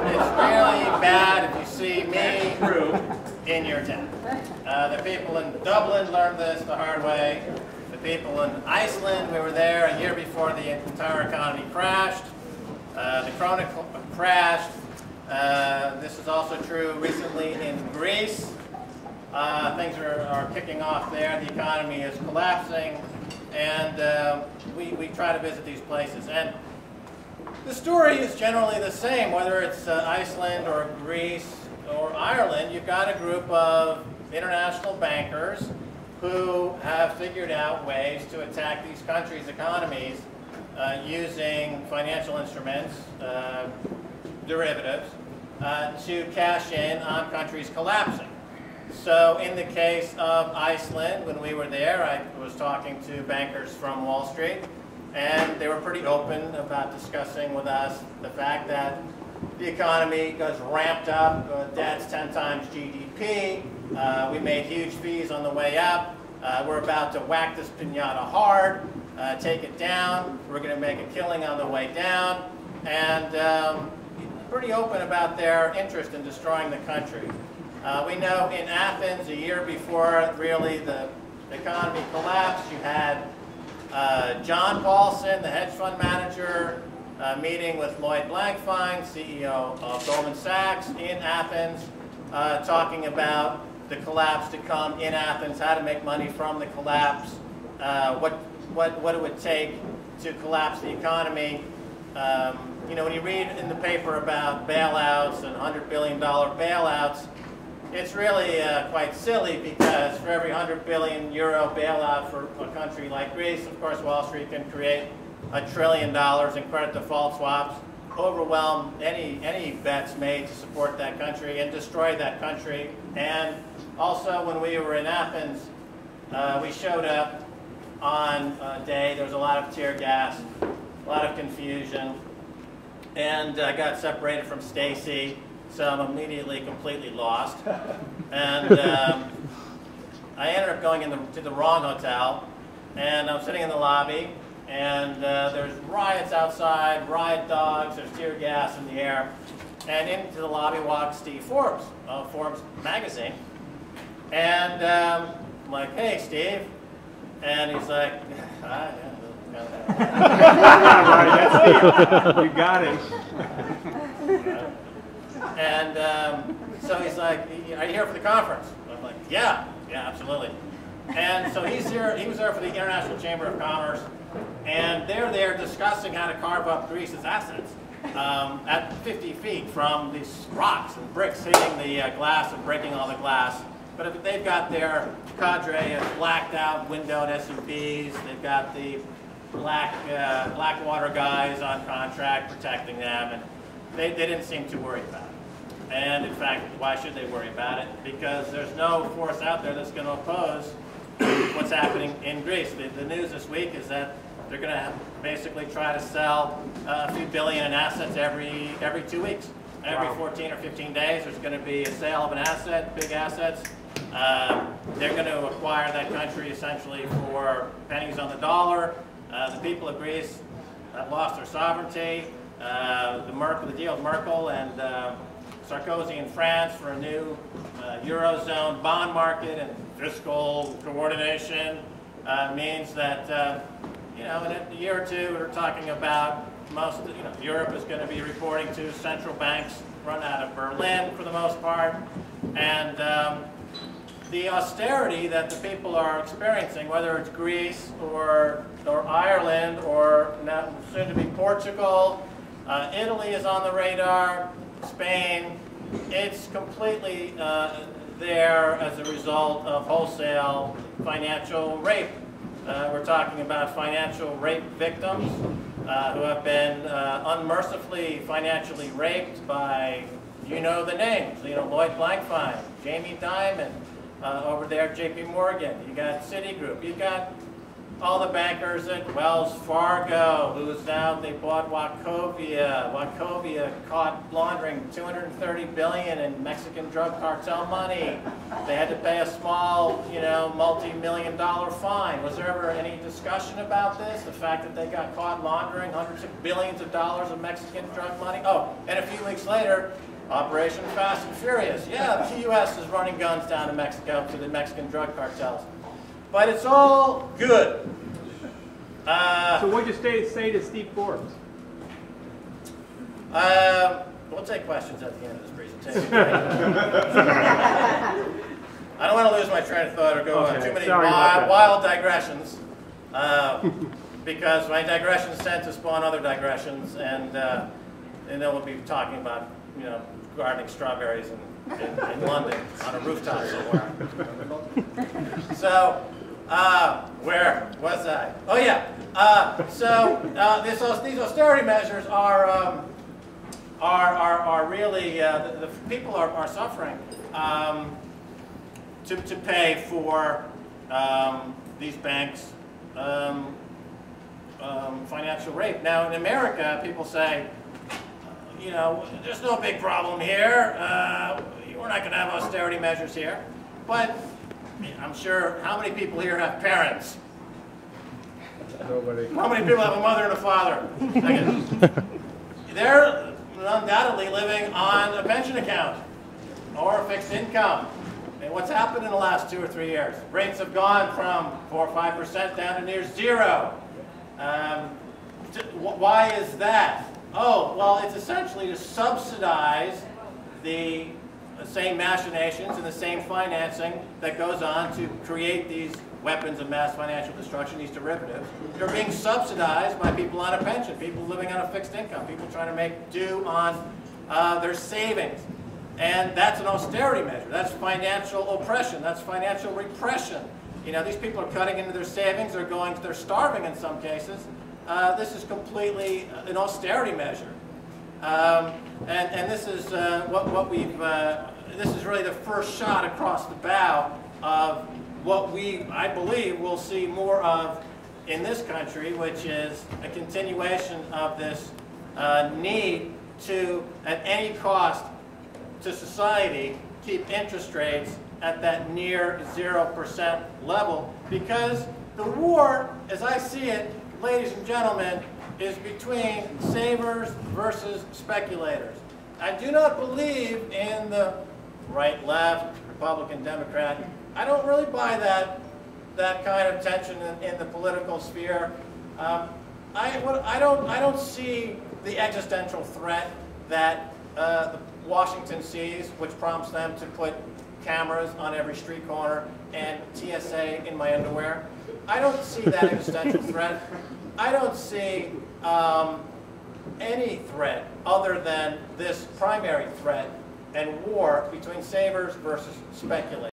It's really bad if you see me in your town. The people in Dublin learned this the hard way. The people in Iceland, we were there a year before the entire economy crashed. The krona crashed. This is also true recently in Greece. Things are kicking off there. The economy is collapsing. And we try to visit these places. And the story is generally the same, whether it's Iceland or Greece or Ireland. You've got a group of international bankers who have figured out ways to attack these countries' economies using financial instruments, derivatives, to cash in on countries collapsing. So in the case of Iceland, when we were there, I was talking to bankers from Wall Street, and they were pretty open about discussing with us the fact that the economy goes ramped up, debt's 10 times GDP, we made huge fees on the way up, we're about to whack this piñata hard, take it down, we're going to make a killing on the way down, and pretty open about their interest in destroying the country. We know in Athens, a year before really the economy collapsed, you had John Paulson, the hedge fund manager, meeting with Lloyd Blankfein, CEO of Goldman Sachs in Athens, talking about the collapse to come in Athens, how to make money from the collapse, what it would take to collapse the economy. You know, when you read in the paper about bailouts and $100 billion bailouts, it's really quite silly, because for every €100 billion bailout for a country like Greece, of course, Wall Street can create $1 trillion in credit default swaps, overwhelm any bets made to support that country and destroy that country. And also, when we were in Athens, we showed up on a day, there was a lot of tear gas, a lot of confusion, and I got separated from Stacy. So I'm immediately completely lost, and I ended up going to the wrong hotel, and I'm sitting in the lobby, and there's riots outside, riot dogs, there's tear gas in the air, and into the lobby walks Steve Forbes of Forbes magazine, and I'm like, "Hey, Steve," and he's like, "You got it." And so he's like, "Are you here for the conference?" I'm like, yeah, absolutely. And so he's here. He was there for the International Chamber of Commerce, and they're there discussing how to carve up Greece's assets at 50 feet from these rocks and bricks hitting the glass and breaking all the glass. But if they've got their cadre of blacked out windowed SUVs, they've got the Blackwater guys on contract protecting them, and they didn't seem too worried about it. And in fact, why should they worry about it? Because there's no force out there that's going to oppose what's happening in Greece. The news this week is that they're going to basically try to sell a few billion in assets every 2 weeks. Every 14 or 15 days, there's going to be a sale of an asset, big assets. They're going to acquire that country essentially for pennies on the dollar. The people of Greece have lost their sovereignty. The deal with Merkel and Sarkozy in France for a new Eurozone bond market and fiscal coordination means that, in a year or two, we're talking about Europe is going to be reporting to central banks run out of Berlin for the most part. And the austerity that the people are experiencing, whether it's Greece or Ireland or now soon to be Portugal, Italy is on the radar, Spain, it's completely there as a result of wholesale financial rape. We're talking about financial rape victims who have been unmercifully financially raped by, the names, Lloyd Blankfein, Jamie Dimon, over there at JP Morgan, you got Citigroup, you've got all the bankers at Wells Fargo, who's now, they bought Wachovia. Wachovia caught laundering $230 billion in Mexican drug cartel money. They had to pay a small, multi-million-dollar fine. Was there ever any discussion about this? The fact that they got caught laundering hundreds of billions of dollars of Mexican drug money? Oh, and a few weeks later, Operation Fast and Furious. Yeah, the U.S. is running guns down to Mexico to the Mexican drug cartels. But it's all good. So what did you say to Steve Forbes? We'll take questions at the end of this presentation. I don't want to lose my train of thought or go on too many wild digressions, because my digressions tend to spawn other digressions, and then we'll be talking about, gardening strawberries in London on a rooftop somewhere. So, where was I? Oh yeah. These austerity measures are really the people are suffering to pay for these banks' financial rape. Now in America, people say, there's no big problem here. We're not going to have austerity measures here. But I'm sure, how many people here have parents? Nobody. How many people have a mother and a father? They're undoubtedly living on a pension account or a fixed income. And what's happened in the last 2 or 3 years? Rates have gone from 4 or 5% down to near 0. Why is that? Oh, well, it's essentially to subsidize the same machinations and the same financing that goes on to create these weapons of mass financial destruction, these derivatives. They're being subsidized by people on a pension, people living on a fixed income, people trying to make do on their savings. And that's an austerity measure. That's financial oppression. That's financial repression. These people are cutting into their savings. They're starving in some cases. This is completely an austerity measure. And this is what we've, this is really the first shot across the bow of what I believe we'll see more of in this country, which is a continuation of this need to, at any cost to society, keep interest rates at that near 0% level, because the war, as I see it, ladies and gentlemen, is between savers versus speculators. I do not believe in the right, left, Republican, Democrat. I don't really buy that kind of tension in the political sphere. I don't see the existential threat that Washington sees, which prompts them to put cameras on every street corner and TSA in my underwear. I don't see that existential threat. I don't see any threat other than this primary threat and war between savers versus speculators.